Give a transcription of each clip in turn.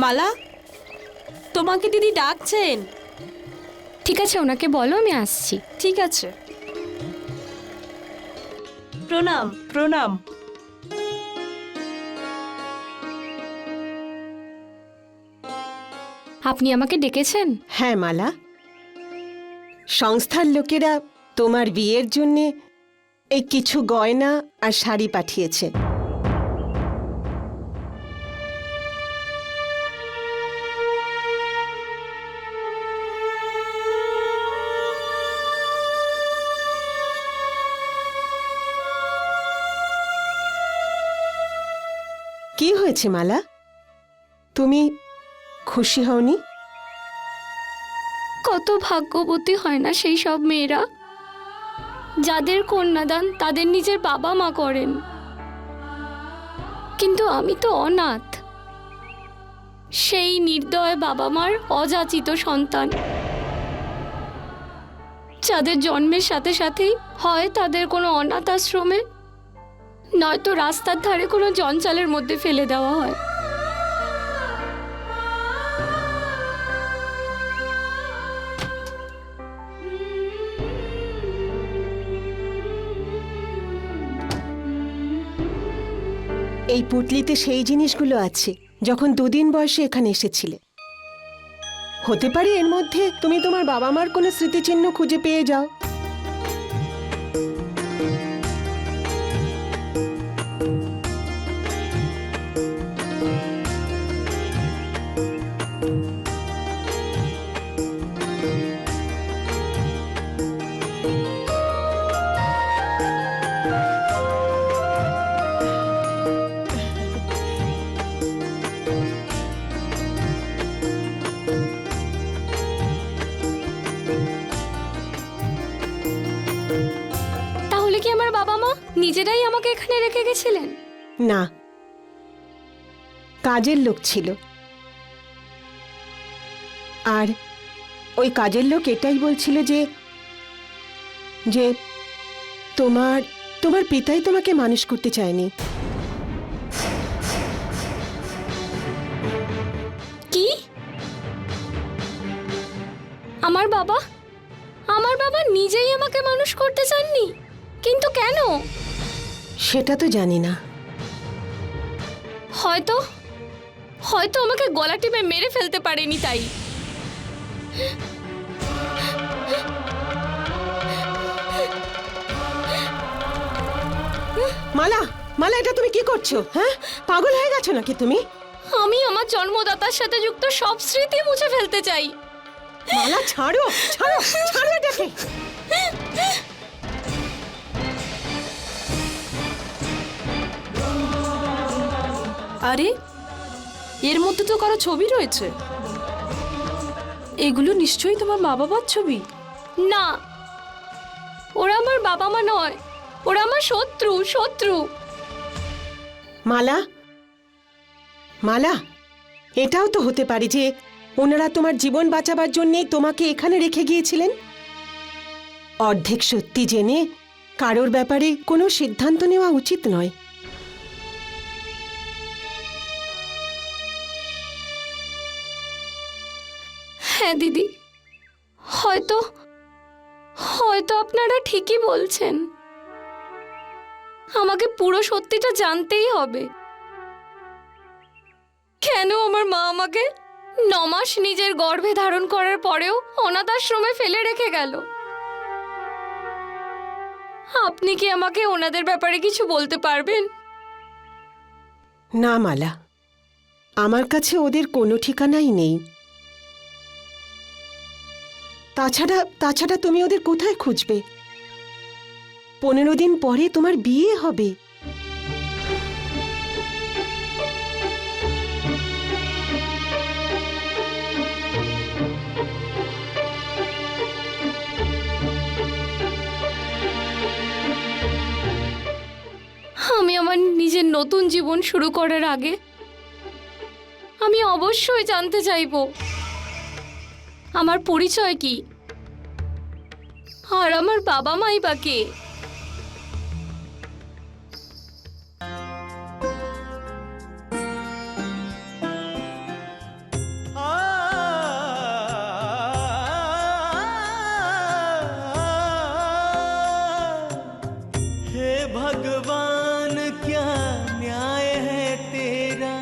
মালা, তোমাকে দিদি ডাকছেন। ঠিক আছে, ওনাকে বলো আমি আসছি। ঠিক আছে। প্রণাম প্রণাম। আপনি আমাকে ডেকেছেন? হ্যাঁ মালা, সংস্থার লোকেরা তোমার বিয়ের জন্যে এই কিছু গয়না আর শাড়ি পাঠিয়েছে। কি হয়েছে মালা, তুমি খুশি হওনি? কত ভাগ্যবতী হয় না সেই সব মেয়েরা যাদের কন্যাদান তাদের নিজের বাবা মা করেন। কিন্তু আমি তো অনাথ, সেই নির্দয় বাবা মার অযাচিত সন্তান, যাদের জন্মের সাথে সাথেই হয় তাদের কোনো অনাথ আশ্রমে, নয়তো রাস্তার ধারে কোনো জঞ্জালের মধ্যে ফেলে দেওয়া হয়। এই পুটলিতে সেই জিনিসগুলো আছে যখন 2 দিন বয়সে এখানে এসেছিলে। হতে পারে এর মধ্যে তুমি তোমার বাবা মার কোনো স্মৃতিচিহ্ন খুঁজে পেয়ে যাও। তাহলে কি আমার বাবা মা নিজেরাই আমাকে এখানে রেখে গেছিলেন? না, কাজের লোক ছিল, আর ওই কাজের লোক এটাই বলছিল যে যে তোমার তোমার পিতাই তোমাকে মানুষ করতে চায়নি। কি? আমার বাবা নিজেই আমাকে মানুষ করতে চাননি? কিন্তু কেন? সেটা তো জানি না। হয়তো হয়তো আমাকে গলা টিপে মেরে ফেলতে পারেনি তাই। মালা, মালা, এটা তুমি কি করছো? হ্যাঁ, পাগল হয়ে গেছো নাকি তুমি? আমি আমার জন্মদাতার সাথে যুক্ত সব স্মৃতি মুছে ফেলতে চাই। মালা, ছাড়ো ছাড়ো ছাড়ো এটাকে। আরে, এর মধ্যে তো কারো ছবি রয়েছে। এগুলো নিশ্চয়ই তোমার মা বাবার ছবি। না, ওরা আমার বাবা মা নয়, ওরা আমার শত্রু। মালা, মালা, এটাও তো হতে পারে যে ওনারা তোমার জীবন বাঁচাবার জন্যই তোমাকে এখানে রেখে গিয়েছিলেন। অর্ধেক সত্যি জেনে কারোর ব্যাপারে কোনো সিদ্ধান্ত নেওয়া উচিত নয়। হ্যাঁ দিদি, হয়তো আপনারা ঠিকই বলছেন। আমাকে পুরো সত্যিটা জানতেই হবে। কেন আমার মা আমাকে 9 মাস নিজের গর্ভে ধারণ করার পরেও অনাথ আশ্রমে ফেলে রেখে গেল? আপনি কি আমাকে ওনাদের ব্যাপারে কিছু বলতে পারবেন? না মালা, আমার কাছে ওদের কোনো ঠিকানাই নেই। তাছাড়া তুমি ওদের কোথায় খুঁজবে? 15 দিন পরে তোমার বিয়ে হবে। আমি আমার নিজের নতুন জীবন শুরু করার আগে আমি অবশ্যই জানতে চাইব আমার পরিচয় কি, আর আমার বাবা মাই বা কে। हे भगवान क्या न्याय है तेरा,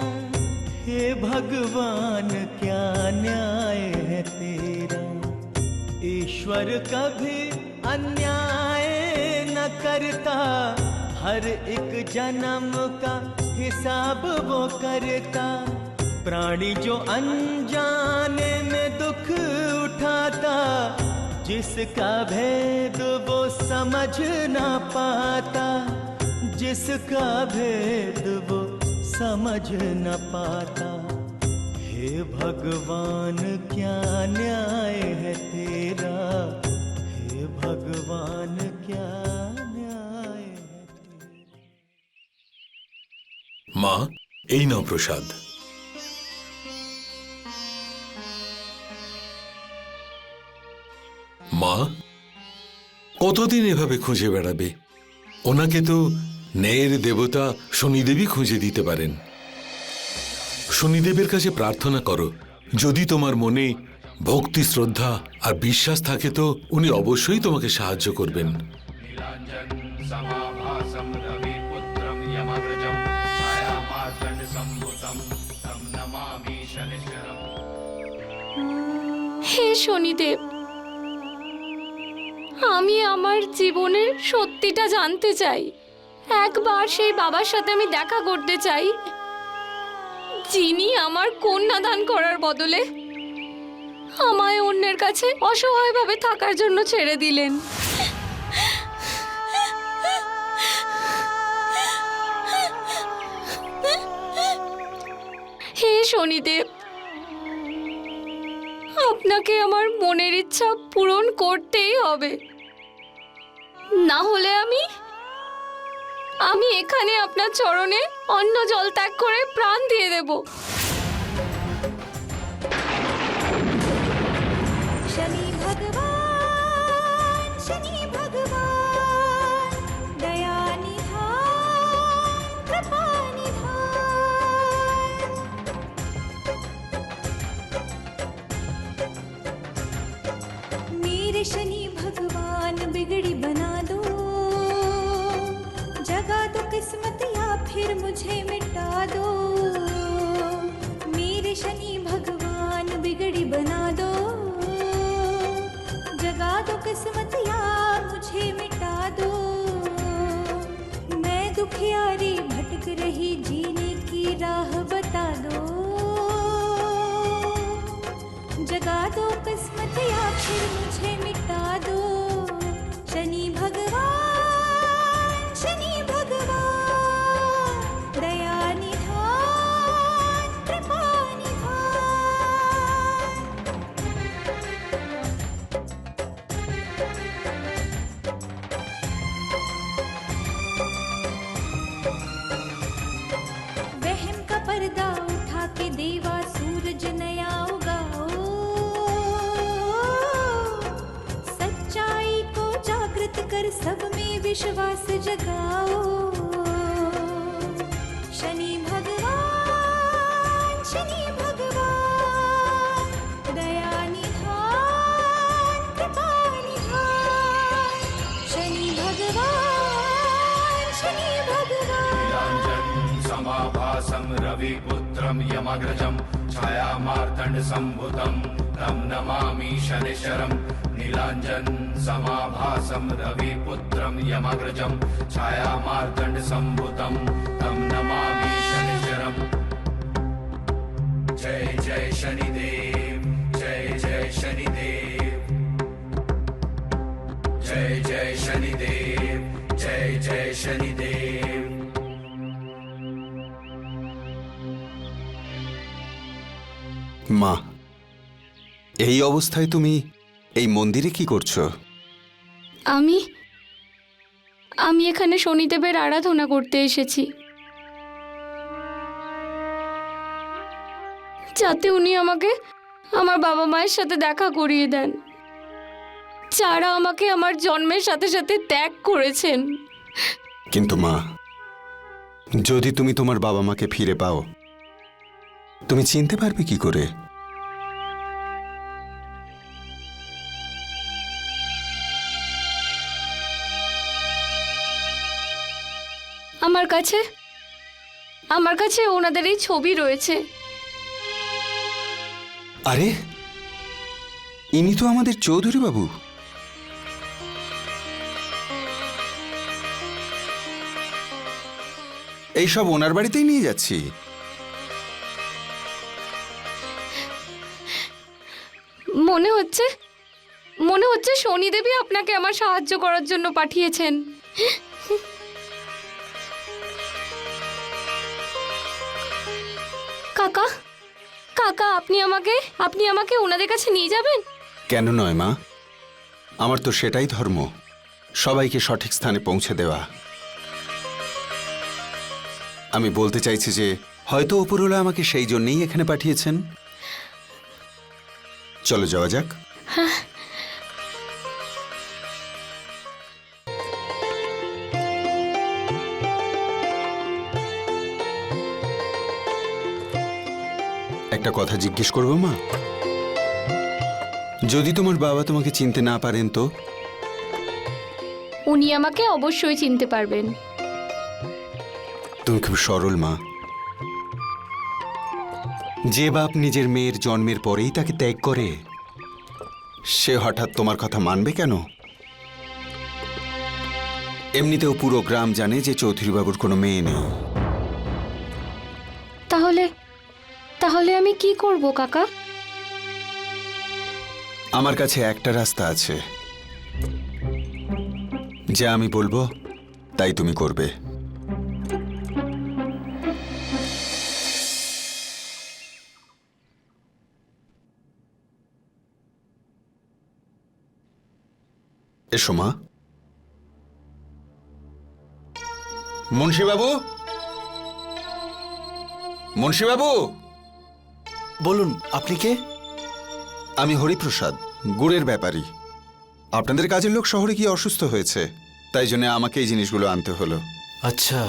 हे भगवान क्या न्याय है तेरा। ईश्वर कभी अन्याय न करता, हर एक जन्म का हिसाब वो करता। प्राणी जो अनजाने में दुख उठाता, जिसका भेद वो समझ ना पाता, जिसका भेद वो समझ न पाता। हे भगवान क्या न्याय है तेरा, हे भगवान क्या न्याय है तेरा। মা, এই নাও প্রসাদ। মা, কতদিন এভাবে খুঁজে বেড়াবে? ওনাকে তো ন্যায়ের দেবতা শনিদেবী খুঁজে দিতে পারেন। শনিদেবের কাছে প্রার্থনা করো, যদি তোমার মনে ভক্তি, শ্রদ্ধা আর বিশ্বাস থাকে তো উনি অবশ্যই তোমাকে সাহায্য করবেন। হে শনিদেব, আমি আমার জীবনের সত্যিটা জানতে চাই। একবার সেই বাবার সাথে আমি দেখা করতে চাই, যিনি আমার কন্যাদান করার বদলে আমায় অন্যের কাছে অসহায়ভাবে থাকার জন্য ছেড়ে দিলেন। হে শনিদেব, আপনাকে আমার মনের ইচ্ছা পূরণ করতেই হবে, না হলে আমি এখানে আপনার চরণে অন্ন জল ত্যাগ করে প্রাণ দিয়ে দেব। शनि भगवान दया निधान कृपा निधान। मेरे शनि भगवान बिगड़ी बना दो, जगा दो किस्मत या फिर मुझे मिटा दो। मेरे शनि भगवान बिगड़ी बना दो, जगा दो किस्मत या मुझे मिटा दो। मैं दुखियारी भटक रही, जीने की राह बता दो। जगा दो किस्मत या फिर मुझे मिटा दो। शनि भगवान दया निधान कृपा निधान। वहम का पर्दा उठा के देवा सूरज नया उगाओ, सच्चाई को जागृत कर सब में विश्वास जगाओ। शनि भगवान दया निधान कृपा निधान। शनि भगवान समाभासं रविपुत्रं यमग्रजं छायामार्तण्ड संभुतं तं नमामि शनिश्चरं। नीलाञ्जन समाभासं रविपुत्रं यमग्रजं छायामार्तण्ड संभुतं तं नमामि शनिश्चरं। जय जय शनिदेव, जय जय शनिदेव, जय जय शनिदेव, जय जय शनिदेव। মা, এই অবস্থায় তুমি এই মন্দিরে কি করছো? আমি এখানে শনিদেবের আরাধনা করতে এসেছি, যাতে উনি আমাকে আমার বাবা মায়ের সাথে দেখা করিয়ে দেন, যারা আমাকে আমার জন্মের সাথে সাথে ত্যাগ করেছেন। কিন্তু মা, যদি তুমি তোমার বাবা মাকে ফিরে পাও, তুমি চিনতে পারবে কি করে? আমার কাছে ওনাদের এই ছবি রয়েছে। আরে ইনি তো আমাদের চৌধুরী বাবু। এইসব ওনার বাড়িতেই নিয়ে যাচ্ছি। মনে হচ্ছে শনিদেবী আপনাকে আমার সাহায্য করার জন্য পাঠিয়েছেন। কাকা কাকা আপনি আমাকে ওনাদের কাছে নিয়ে যাবেন? কেন নয় মা, আমার তো সেটাই ধর্ম, সবাইকে সঠিক স্থানে পৌঁছে দেওয়া। আমি বলতে চাইছি যে হয়তো উপরওয়ালা আমাকে সেই জন্যই এখানে পাঠিয়েছেন। চলো যাওয়া যাক। একটা কথা জিজ্ঞেস করবো মা? যদি তোমার বাবা তোমাকে চিনতে না পারেন তো? উনি আমাকে অবশ্যই চিনতে পারবেন। তুমি খুব সরল মা। যে বাপ নিজের মেয়ের জন্মের পরেই তাকে ত্যাগ করে, সে হঠাৎ তোমার কথা মানবে কেন? এমনিতেও পুরো গ্রাম জানে যে চৌধুরীবাবুর কোনো মেয়ে নেই। তাহলে আমি কি করব কাকা? আমার কাছে একটা রাস্তা আছে, যা আমি বলবো তাই তুমি করবে। এসো মা। মুন্সিবাবু, মুন্সিবাবু। বলুন, আপনি কে? আমি হরিপ্রসাদ, গুড়ের ব্যাপারী। আপনাদের কাজের লোক শহরে গিয়ে অসুস্থ হয়েছে, তাই জন্য আমাকে এই জিনিসগুলো আনতে হলো। আচ্ছা,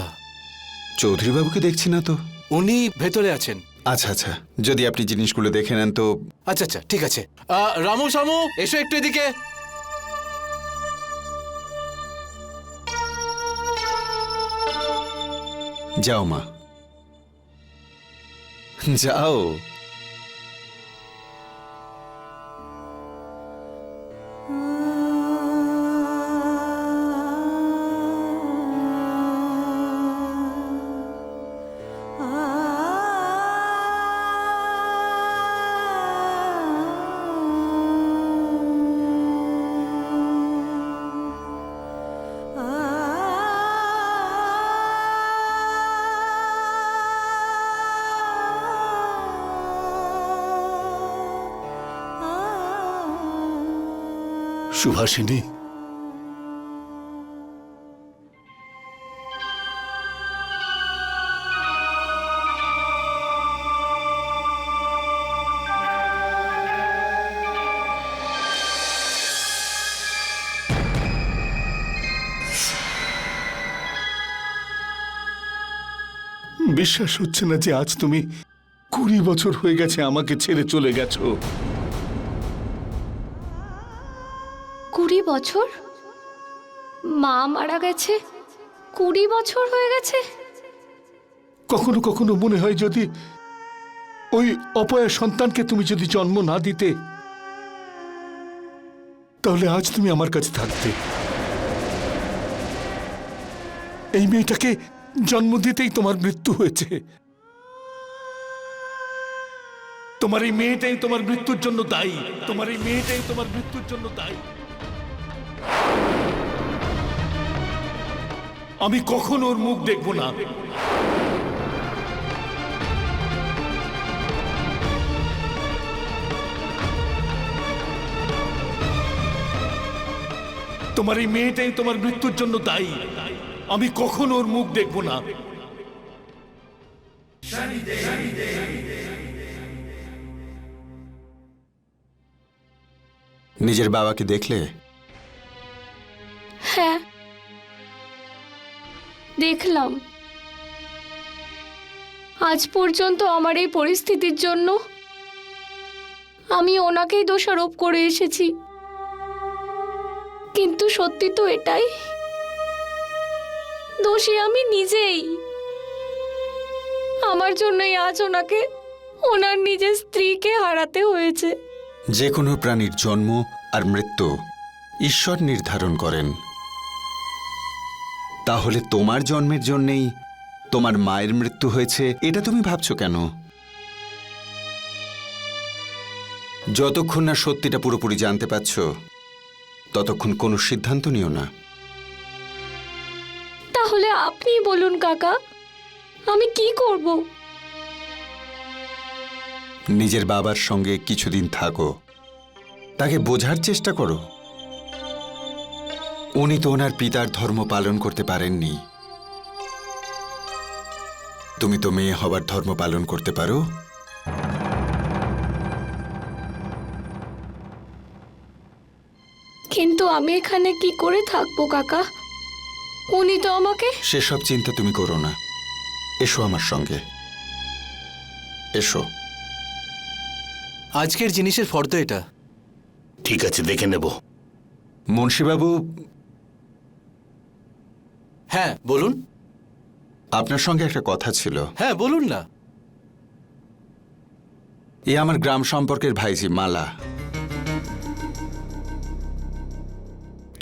চৌধুরীবাবুকে দেখছি না তো। উনি ভেতরে আছেন। আচ্ছা আচ্ছা, যদি আপনি জিনিসগুলো দেখে নেন তো। আচ্ছা আচ্ছা, ঠিক আছে। রামু সামু, এসো একটু এদিকে। যাও মা, যাও। সুভাষিনী, বিশ্বাস হচ্ছে না যে আজ তুমি 20 বছর হয়ে গেছে আমাকে ছেড়ে চলে গেছো। 20 বছর? মা মারা গেছে 20 বছর হয়ে গেছে। কখনো কখনো মনে হয় যদি ওই অপয়া সন্তানকে তুমি যদি জন্ম না দিতে, তাহলে আজ তুমি আমার কাছে থাকতে। এই মেয়েটাকে জন্ম দিতেই তোমার মৃত্যু হয়েছে। তোমার এই মেয়েটাই তোমার মৃত্যুর জন্য দায়ী। তোমার এই মেয়েটাই তোমার মৃত্যুর জন্য দায়ী। আমি কখনো ওর মুখ দেখব না। তোমার এই মেয়েটাই তোমার মৃত্যুর জন্য দায়ী। আমি কখনো ওর মুখ দেখব না। নিজের বাবাকে দেখলে? হ্যাঁ, দেখলাম। আজ পর্যন্ত আমার এই পরিস্থিতির জন্য আমি ওনাকেই দোষারোপ করে এসেছি, কিন্তু সত্যি তো এটাই দোষী আমি নিজেই। আমার জন্যই আজ ওনাকে, ওনার নিজের স্ত্রীকে হারাতে হয়েছে। যে কোনো প্রাণীর জন্ম আর মৃত্যু ঈশ্বর নির্ধারণ করেন। তাহলে তোমার জন্মের জন্যেই তোমার মায়ের মৃত্যু হয়েছে, এটা তুমি ভাবছো কেন? যতক্ষণ না সত্যিটা পুরোপুরি জানতে পারছ ততক্ষণ কোনো সিদ্ধান্ত নিও না। তাহলে আপনিই বলুন কাকা, আমি কি করব? নিজের বাবার সঙ্গে কিছুদিন থাকো, তাকে বোঝার চেষ্টা করো। উনি তো ওনার পিতার ধর্ম পালন করতে পারেননি। তুমি তো মেয়ে হবার ধর্ম পালন করতে পারো। কিন্তু আমি এখানে কি করে থাকবো কাকা? উনি তো আমাকে। সেসব চিন্তা তুমি করো না। এসো আমার সঙ্গে, এসো। আজকের জিনিসের ফর্দ এটা। ঠিক আছে, দেখে নেব। মুন্সিবাবু, হ্যাঁ বলুন। আপনার সঙ্গে একটা কথা ছিল। হ্যাঁ বলুন না। এ আমার গ্রাম সম্পর্কের ভাইজি মালা।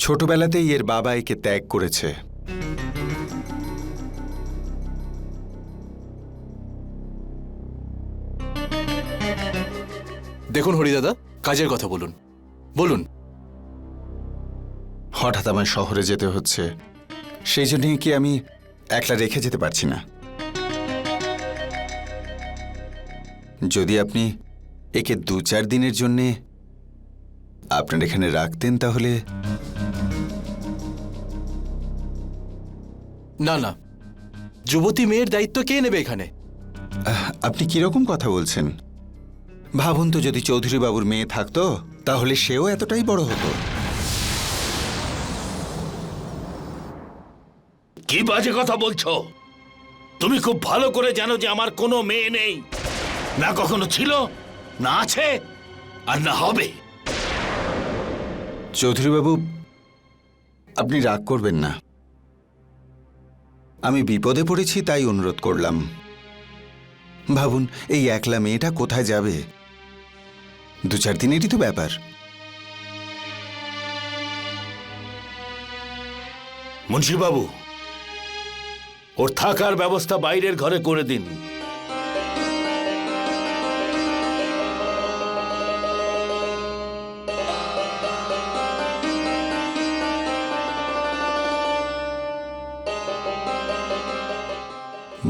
ছোটবেলাতেই এর বাবা একে ত্যাগ করেছে। দেখুন হরিদাদা, কাজের কথা বলুন, বলুন। হঠাৎ আমার শহরে যেতে হচ্ছে, সেই জন্যই কি আমি একলা রেখে যেতে পারছি না। যদি আপনি একে 2-4 দিনের জন্যে আপনার এখানে রাখতেন তাহলে। না না, যুবতী মেয়ের দায়িত্ব কে নেবে এখানে? আপনি কিরকম কথা বলছেন? ভাবুন তো, যদি চৌধুরী বাবুর মেয়ে থাকতো তাহলে সেও এতটাই বড় হতো। কি বাজে কথা বলছো? তুমি খুব ভালো করে জানো যে আমার কোনো মেয়ে নেই, না কখনো ছিল, না আছে, আর না হবে। চৌধুরী বাবু, আপনি রাগ করবেন না। আমি বিপদে পড়েছি তাই অনুরোধ করলাম। ভাবুন, এই একলা মেয়েটা কোথায় যাবে? 2-4 দিনেরই তো ব্যাপার। মুন্সিবাবু, ওর থাকার ব্যবস্থা বাইরের ঘরে করে দিন।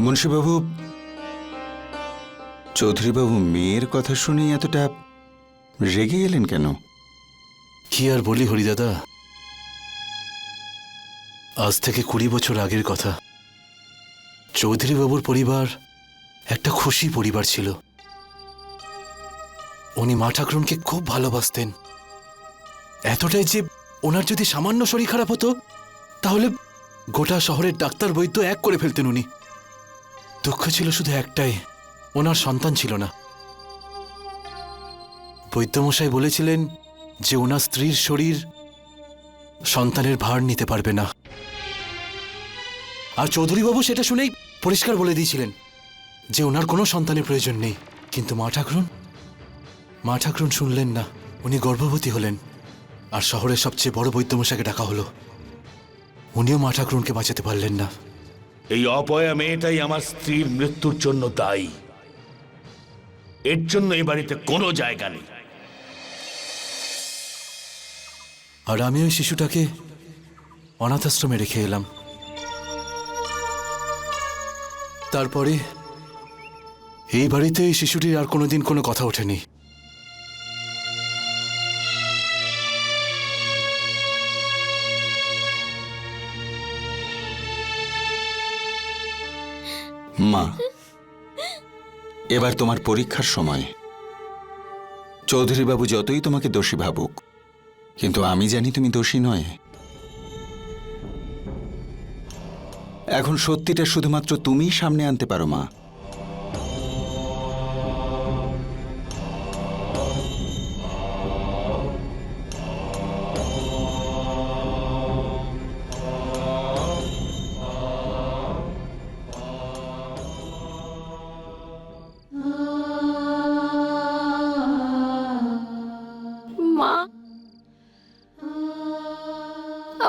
মুন্সিবাবু, চৌধুরীবাবু মেয়ের কথা শুনে এতটা রেগে গেলেন কেন? কি আর বলি হরিদাদা, আজ থেকে 20 বছর আগের কথা। চৌধুরী বাবুর পরিবার একটা খুশি পরিবার ছিল। উনি মা ঠাকুরনকে খুব ভালোবাসতেন, এতটাই যে ওনার যদি সামান্য শরীর খারাপ হতো তাহলে গোটা শহরের ডাক্তার বৈদ্য এক করে ফেলতেন উনি। দুঃখ ছিল শুধু একটাই, ওনার সন্তান ছিল না। বৈদ্যমশাই বলেছিলেন যে ওনার স্ত্রীর শরীর সন্তানের ভার নিতে পারবে না। আর চৌধুরীবাবু সেটা শুনেই পরিষ্কার বলে দিয়েছিলেন যে ওনার কোনো সন্তানের প্রয়োজন নেই। কিন্তু মা ঠাকুরন শুনলেন না। উনি গর্ভবতী হলেন, আর শহরের সবচেয়ে বড় বৈদ্যমশাইকে ডাকা হলো। উনিও মা ঠাকুরনকে বাঁচাতে পারলেন না। এই অপয়া মেয়েটাই আমার স্ত্রীর মৃত্যুর জন্য দায়ী। এর জন্য এই বাড়িতে কোনো জায়গা নেই। আর আমি ওই শিশুটাকে অনাথ আশ্রমে রেখে এলাম। তারপরে এই বাড়িতে এই শিশুটির আর কোনোদিন কোনো কথা ওঠেনি। মা, এবার তোমার পরীক্ষার সময়। চৌধুরীবাবু যতই তোমাকে দোষী ভাবুক, কিন্তু আমি জানি তুমি দোষী নয়। এখন সত্যিটা শুধুমাত্র তুমিই সামনে আনতে পারো মা।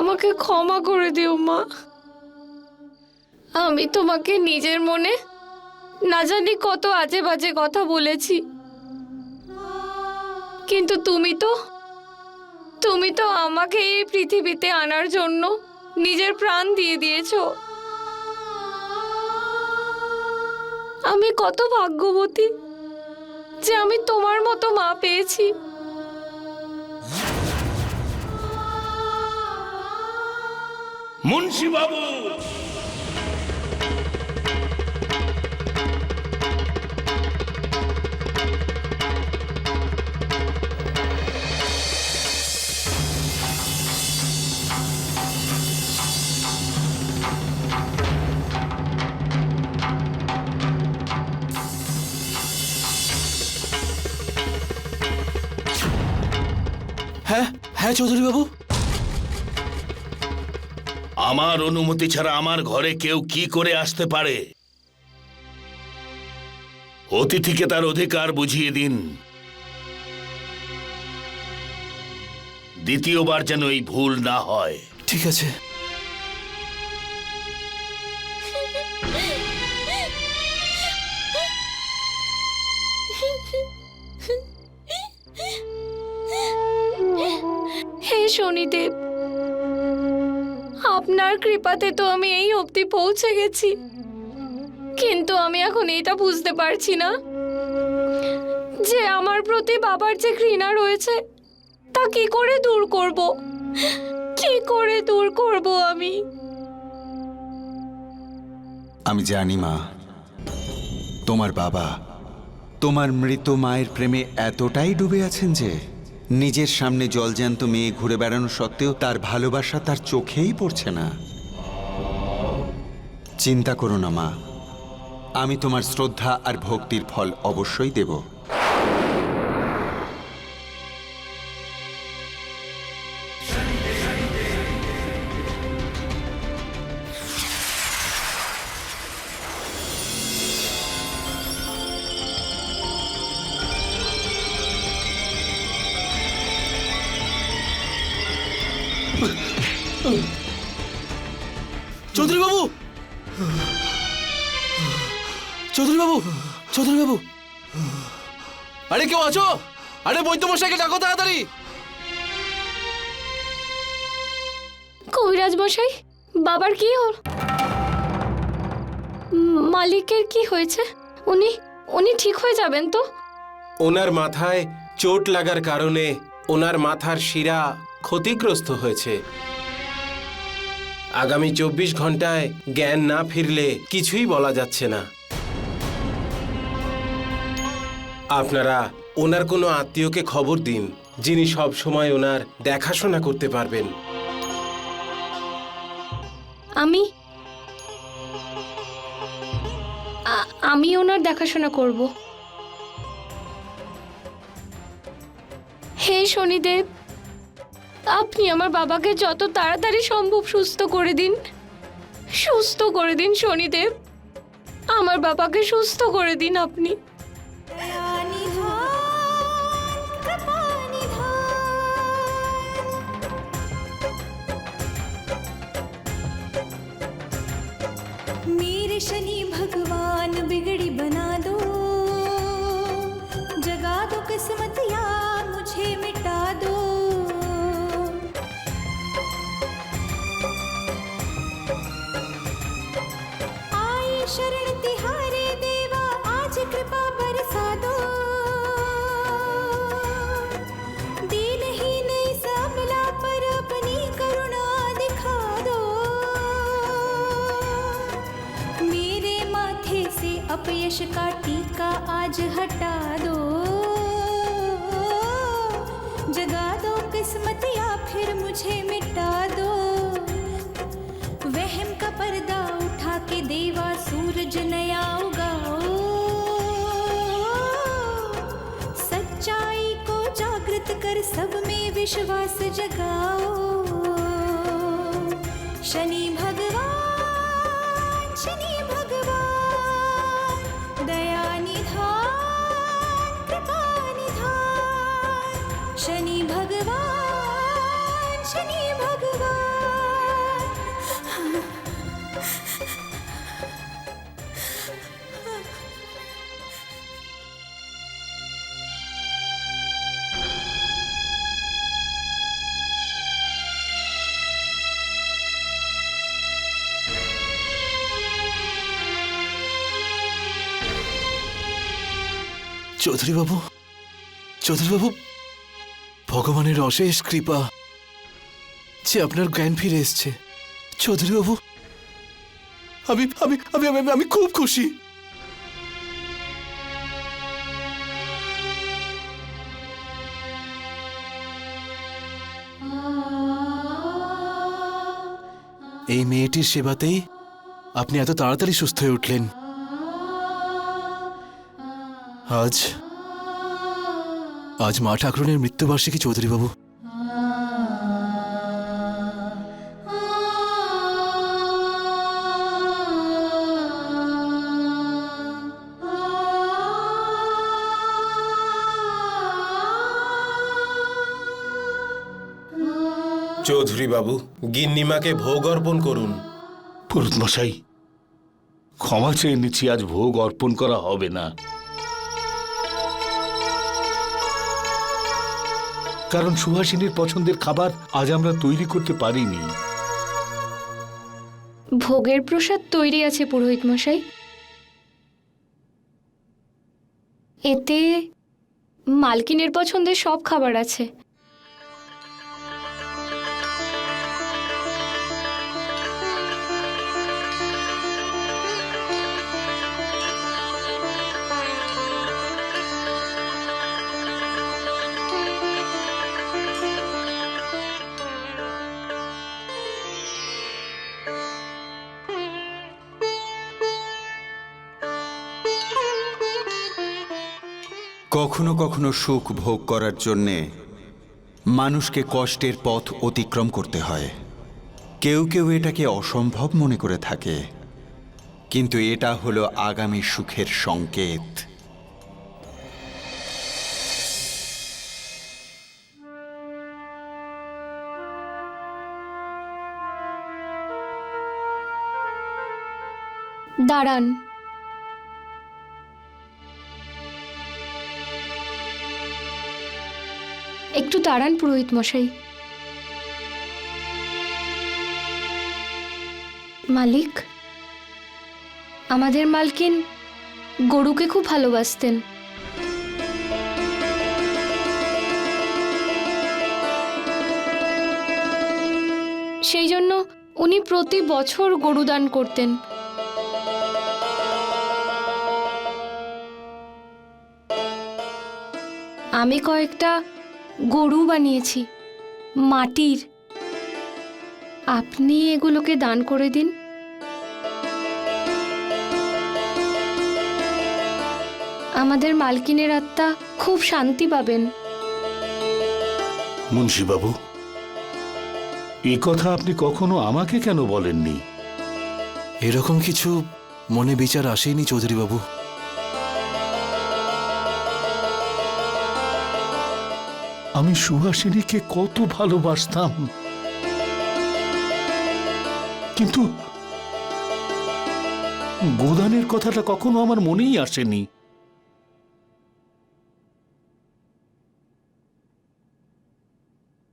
আমাকে ক্ষমা করে দিও মা। আমি তোমাকে নিজের মনে না জানি কত আজে বাজে কথা বলেছি, কিন্তু তুমি তো আমাকে এই পৃথিবীতে আনার জন্য নিজের প্রাণ দিয়ে দিয়েছো। আমি কত ভাগ্যবতী যে আমি তোমার মতো মা পেয়েছি। মুন্সি বাবু, হ্যাঁ হ্যাঁ চৌধুরী বাবু। আমার অনুমতি ছাড়া আমার ঘরে কেউ কি করে আসতে পারে? অতিথিকে তার অধিকার বুঝিয়ে দিন। দ্বিতীয়বার যেন এই ভুল না হয়। ঠিক আছে। হে শনিদেব, আপনার কৃপাতে তো আমি এই অবধি পৌঁছে গেছি, কিন্তু আমি এখন এটা বুঝতে পারছি না যে আমার প্রতি বাবার যে ঘৃণা রয়েছে তা কি করে দূর করব, কি করে দূর করব আমি? আমি জানি মা, তোমার বাবা তোমার মৃত মায়ের প্রেমে এতটাই ডুবে আছেন যে নিজের সামনে জলজ্যান্ত মেয়ে ঘুরে বেড়ানো সত্ত্বেও তার ভালোবাসা তার চোখেই পড়ছে না। চিন্তা করো না মা, আমি তোমার শ্রদ্ধা আর ভক্তির ফল অবশ্যই দেব। চৌধুরী বাবু, চৌধুরী বাবু, চৌধুরী বাবু, আরে কেউ আছো? আরে বৈদ্যমশাইকে ডাকো তাড়াতাড়ি। কবিরাজ মশাই, বাবার কি হল? মালিকের কি হয়েছে? উনি ঠিক হয়ে যাবেন তো? ওনার মাথায় চোট লাগার কারণে ওনার মাথার শিরা ক্ষতিগ্রস্ত হয়েছে। আগামী 24 ঘন্টায় জ্ঞান না ফিরলে কিছুই বলা যাচ্ছে না। আপনারা ওনার কোনো আত্মীয়কে খবর দিন, যিনি সব সময় ওনার দেখাশোনা করতে পারবেন। আমি ওনার দেখাশোনা করব। হে শনিদেব, আপনি আমার বাবাকে যত তাড়াতাড়ি সম্ভব সুস্থ করে দিন, সুস্থ করে দিন শনিদেব, আমার বাবাকে সুস্থ করে দিন আপনি। मेरे शनि भगवान बिगड़ी बना दो, जगा दो किस्मत या मुझे मिटा दो। आए शरण तिहारे देवा, आज कृपा बरसा दो। दीनहीन इस अबला पर अपनी करुणा दिखा दो। मेरे माथे से अपयश का टीका आज हटा दो। जगा दो किस्मत या फिर मुझे मिटा दो। वहम का पर्दा उठा के देवा सूरज नया उगाओ। सच्चाई को जागृत कर सब में विश्वास जगाओ। शनि भगवान, शनि भगवान, दया निधान, कृपा निधान। शनि भगवान, शनि भगवान। চৌধুরীবাবু, চৌধুরীবাবু, ভগবানের অশেষ কৃপা যে আপনার জ্ঞান ফিরে এসছে। চৌধুরীবাবু, আমি আমি আমি আমি আমি খুব খুশি। এই মেয়েটির সেবাতেই আপনি এত তাড়াতাড়ি সুস্থ হয়ে উঠলেন। আজ আজ মা ঠাকুরনের মৃত্যুবার্ষিকী চৌধুরীবাবু। চৌধুরী বাবু, গিন্নিমাকে ভোগ অর্পণ করুন। পুরোহিত মশাই, ক্ষমা চেয়ে নিচ্ছি, আজ ভোগ অর্পণ করা হবে না। কারণ সুহাসিনীর পছন্দের খাবার আজ আমরা তৈরি করতে পারিনি। ভোগের প্রসাদ তৈরি আছে পুরোহিত মশাই। এতে মালকিনের পছন্দের সব খাবার আছে। কখনো কখনো সুখ ভোগ করার জন্যে মানুষকে কষ্টের পথ অতিক্রম করতে হয়। কেউ কেউ এটাকে অসম্ভব মনে করে থাকে, কিন্তু এটা হলো আগামী সুখের সংকেত। দাঁড়ান, একটু দাঁড়ান পুরোহিত মশাই। মালিক, আমাদের মালকিন গরুকে খুব ভালোবাসতেন। সেই জন্য উনি প্রতি বছর গরু দান করতেন। আমি কয়েকটা গরু বানিয়েছি মাটির। আপনি এগুলোকে দান করে দিন। আমাদের মালকিনের আত্মা খুব শান্তি পাবেন। মুন্সিবাবু, এই কথা আপনি কখনো আমাকে কেন বলেননি? এরকম কিছু মনে বিচার আসেনি চৌধুরীবাবু। আমি সুহাসিনীকে কত ভালোবাসতাম, কিন্তু গোদানের কথাটা কখনো আমার মনেই আসেনি।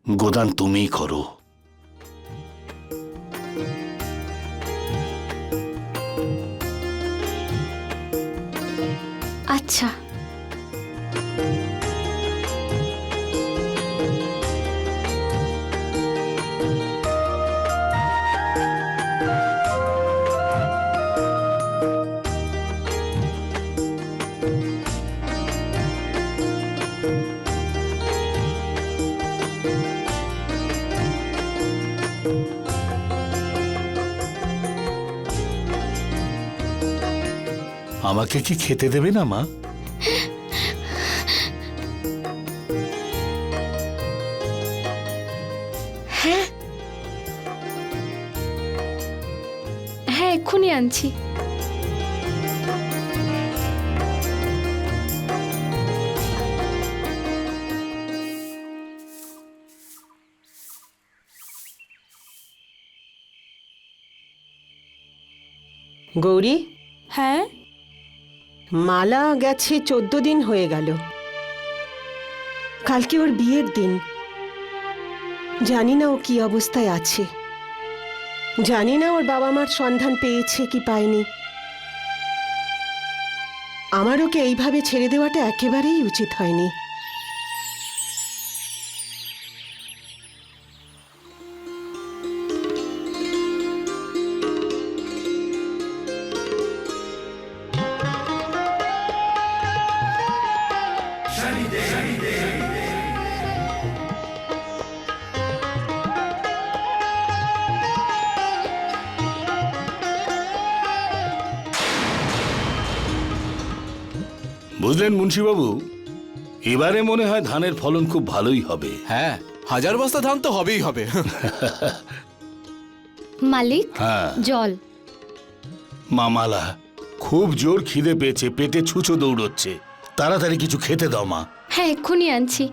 গোদান তুমিই করো। আচ্ছা, আমাকে কি খেতে দেবে না মা? হ্যাঁ হ্যাঁ, এক্ষুনি আনছি। গৌরী, হ্যাঁ, মালা গেছে 14 দিন হয়ে গেল। কালকে ওর বিয়ের দিন। জানি না ও কি অবস্থায় আছে, জানি না ওর বাবা মার সন্ধান পেয়েছে কি পায়নি। আমার ওকে এইভাবে ছেড়ে দেওয়াটা একেবারেই উচিত হয়নি। বুঝলেন মুন্সিবাবু, এবারে মনে হয় ধানের ফলন খুব ভালোই হবে। হ্যাঁ, 1000 বস্তা ধান তো হবেই হবে। মালিক, হ্যাঁ জল। মামালা, খুব জোর খিদে পেয়েছে, পেটে ছুঁচো দৌড়চ্ছে, তাড়াতাড়ি কিছু খেতে দাও মা। হ্যাঁ, এক্ষুনি আনছি।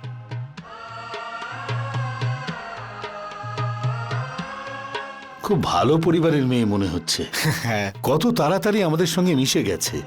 খুব ভালো পরিবারের মেয়ে মনে হচ্ছে। হ্যাঁ, কত তাড়াতাড়ি আমাদের সঙ্গে মিশে গেছে।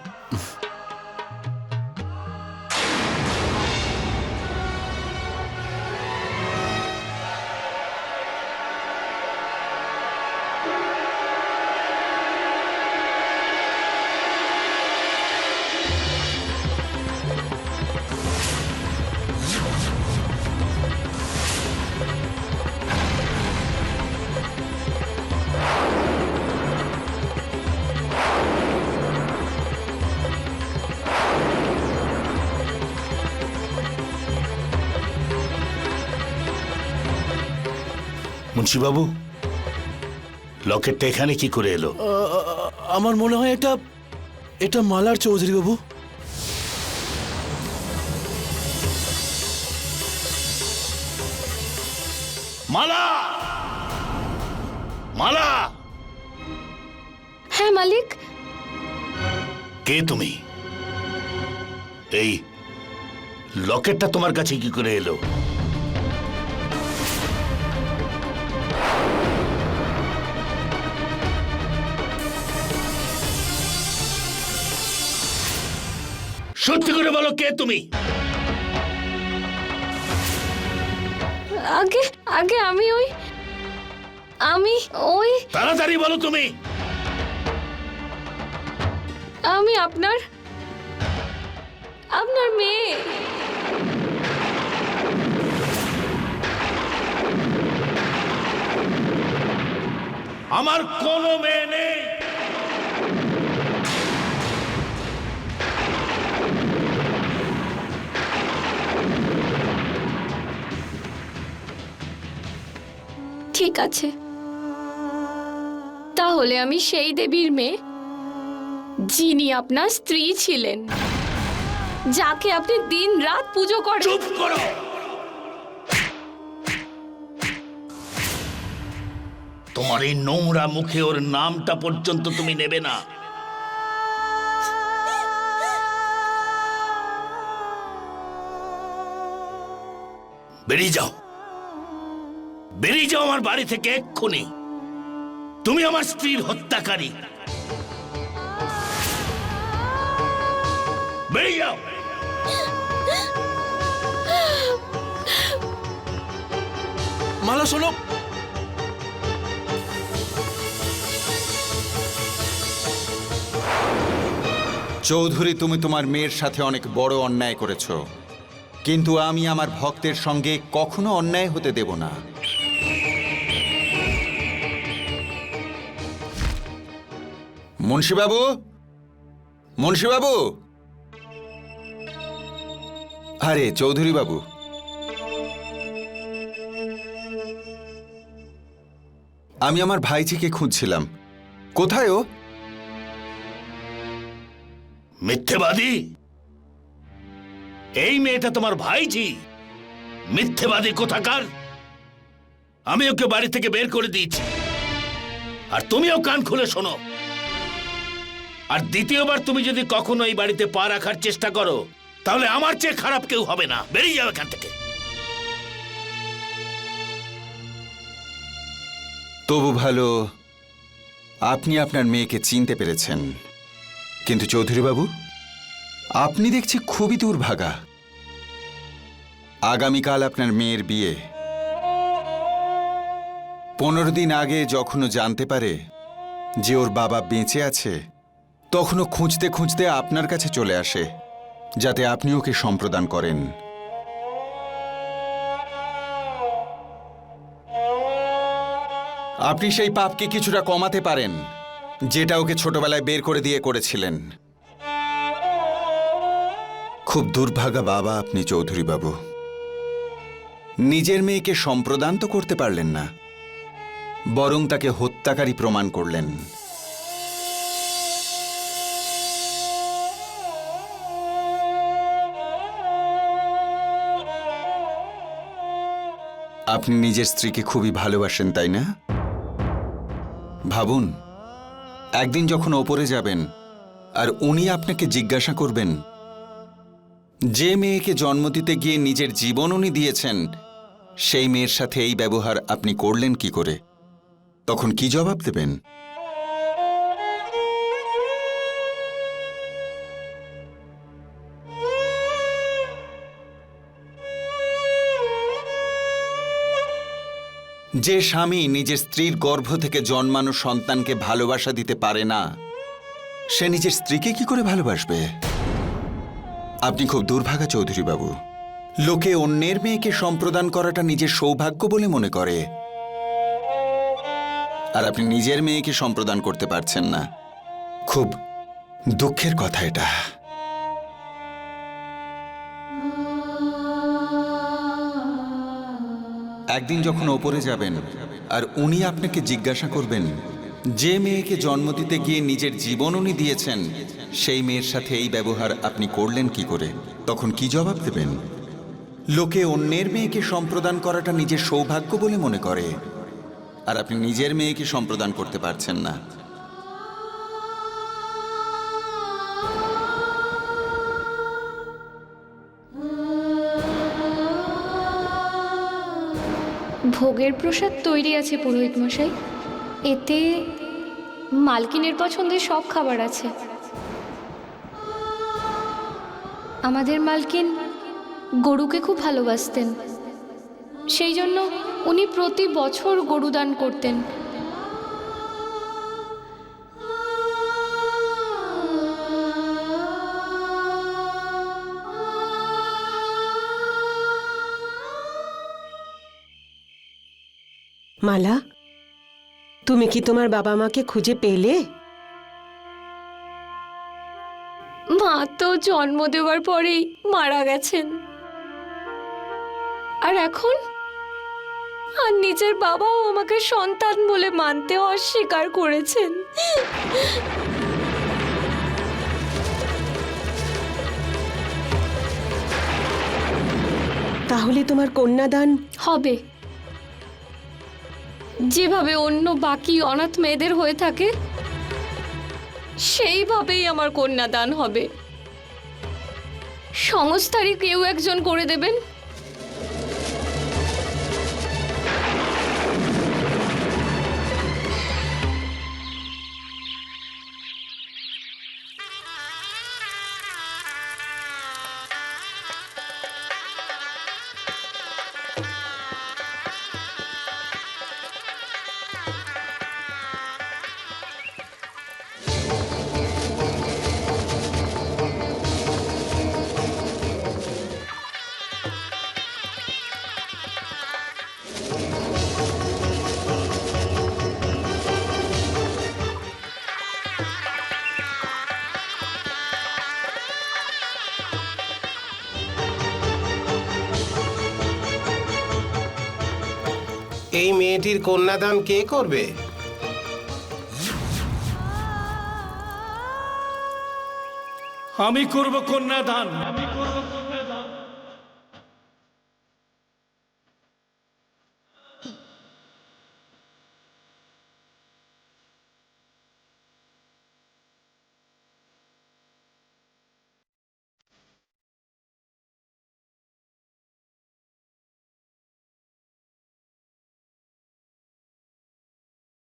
মুন্সিবাবু, লকেটটা এখানে কি করে এলো? আমার মনে হয় এটা এটা মালার, চৌধুরী বাবু। মালা, মালা! হ্যাঁ মালিক। কে তুমি? এই লকেটটা তোমার কাছে কি করে এলো? সত্যি করে বলো, কে তুমি? আগে আগে আমি ওই তাড়াতাড়ি বলো তুমি। আমি আপনার মেয়ে। আমার কোনো মেয়ে নেই। ঠিক আছে, তাহলে আমি সেই দেবীর মেয়ে যিনি আপনার স্ত্রী ছিলেন, যাকে আপনি দিন রাত পুজো করেন। চুপ করো! তোমার এই নোংরা মুখে ওর নামটা পর্যন্ত তুমি নেবে না। বেরিয়ে যাও, বেরিয়ে যাও আমার বাড়ি থেকে এক্ষুনি। তুমি আমার স্ত্রীর হত্যাকারী। বেরিয়ে যাও। মালা শোনো, চৌধুরী, তুমি তোমার মেয়ের সাথে অনেক বড় অন্যায় করেছ, কিন্তু আমি আমার ভক্তের সঙ্গে কখনো অন্যায় হতে দেব না। মুন্সিবাবু, মুন্সিবাবু! আরে চৌধুরী বাবু, আমি আমার ভাইজিকে খুঁজছিলাম। কোথায় ও? মিথ্যেবাদী! এই মেয়েটা তোমার ভাইজি? মিথ্যেবাদী কোথাকার! আমি ওকে বাড়ি থেকে বের করে দিয়েছি, আর তুমিও কান খুলে শোনো। আর দ্বিতীয়বার তুমি যদি কখনো এই বাড়িতে পা রাখার চেষ্টা করো, তাহলে আমার চেয়ে খারাপ কেউ হবে না। বেরিয়ে যাও এখান থেকে। তবু ভালো আপনি আপনার মেয়েকে চিনতে পেরেছেন, কিন্তু চৌধুরী বাবু, আপনি দেখছি খুবই দুর্ভাগা। আগামীকাল আপনার মেয়ের বিয়ে। 15 দিন আগে যখন ও জানতে পারে যে ওর বাবা বেঁচে আছে, তখনও খুঁজতে খুঁজতে আপনার কাছে চলে আসে, যাতে আপনি ওকে সম্প্রদান করেন। আপনি সেই পাপকে কিছুটা কমাতে পারেন, যেটা ওকে ছোটবেলায় বের করে দিয়ে করেছিলেন। খুব দুর্ভাগা বাবা আপনি, চৌধুরী বাবু। নিজের মেয়েকে সম্প্রদান তো করতে পারলেন না, বরং তাকে হত্যাকারী প্রমাণ করলেন। আপনি নিজের স্ত্রীকে খুবই ভালোবাসেন, তাই না? ভাবুন, একদিন যখন ওপরে যাবেন আর উনি আপনাকে জিজ্ঞাসা করবেন, যে মেয়েকে জন্ম দিতে গিয়ে নিজের জীবন উনি দিয়েছেন, সেই মেয়ের সাথে এই ব্যবহার আপনি করলেন কি করে? তখন কি জবাব দেবেন? যে স্বামী নিজের স্ত্রীর গর্ভ থেকে জন্মানো সন্তানকে ভালোবাসা দিতে পারে না, সে নিজের স্ত্রীকে কি করে ভালোবাসবে? আপনি খুব দুর্ভাগা, চৌধুরী বাবু। লোকে অন্যের মেয়েকে সম্প্রদান করাটা নিজের সৌভাগ্য বলে মনে করে, আর আপনি নিজের মেয়েকে সম্প্রদান করতে পারছেন না। খুব দুঃখের কথা এটা। একদিন যখন ওপরে যাবেন আর উনি আপনাকে জিজ্ঞাসা করবেন, যে মেয়েকে জন্ম দিতে গিয়ে নিজের জীবন উনি দিয়েছেন, সেই মেয়ের সাথে এই ব্যবহার আপনি করলেন কি করে? তখন কি জবাব দেবেন? লোকে অন্যের মেয়েকে সম্প্রদান করাটা নিজের সৌভাগ্য বলে মনে করে, আর আপনি নিজের মেয়েকে সম্প্রদান করতে পারছেন না। ভোগের প্রসাদ তৈরি আছে পুরোহিত মশাই। এতে মালকিনের পছন্দের সব খাবার আছে। আমাদের মালকিন গরুকে খুব ভালোবাসতেন, সেই জন্য উনি প্রতি বছর গরু দান করতেন। মালা, তুমি কি তোমার বাবা মাকে খুঁজে পেলে? মা তো জন্ম দেওয়ার পরেই মারা গেছেন, আর এখন আর নিজের বাবাও আমাকে সন্তান বলে মানতে অস্বীকার করেছেন। তাহলে তোমার কন্যাদান হবে, যেভাবে অন্য বাকি অনাথ মেয়েদের হয়ে থাকে সেইভাবেই আমার কন্যাদান হবে। সংস্থারই কেউ একজন করে দেবেন। এই মেয়েটির কন্যাদান কে করবে? আমি করব কন্যাদান।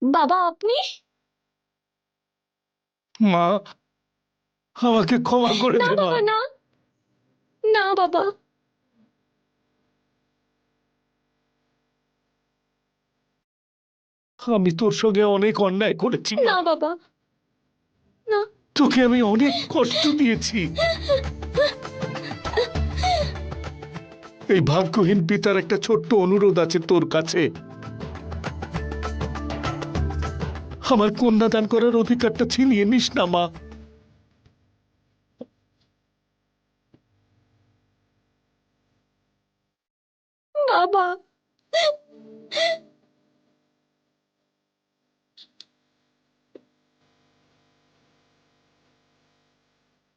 বাবা, আপনি? মা, আমাকে ক্ষমা করে না দে মা। বাবা, না, না বাবা, আমি তোর সঙ্গে অনেক অন্যায় করেছি। না বাবা, না। তোকে আমি অনেক কষ্ট দিয়েছি। এই ভাগ্যহীন পিতার একটা ছোট্ট অনুরোধ আছে তোর কাছে। আমার কন্যাদান করার অধিকারটা ছিনিয়ে নিস না মা। বাবা,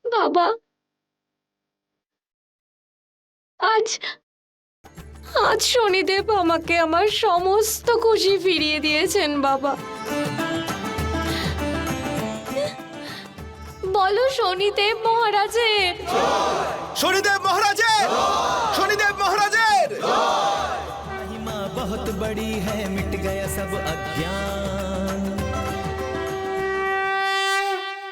বাবা, আজ আজ শনিদেব আমাকে আমার সমস্ত খুশি ফিরিয়ে দিয়েছেন বাবা। বলো শনিদেব মহারাজের। শনিদেব মহারাজের, শনিদেব মহারাজের। महिमा बहुत बड़ी है, मिट गया सब अज्ञान।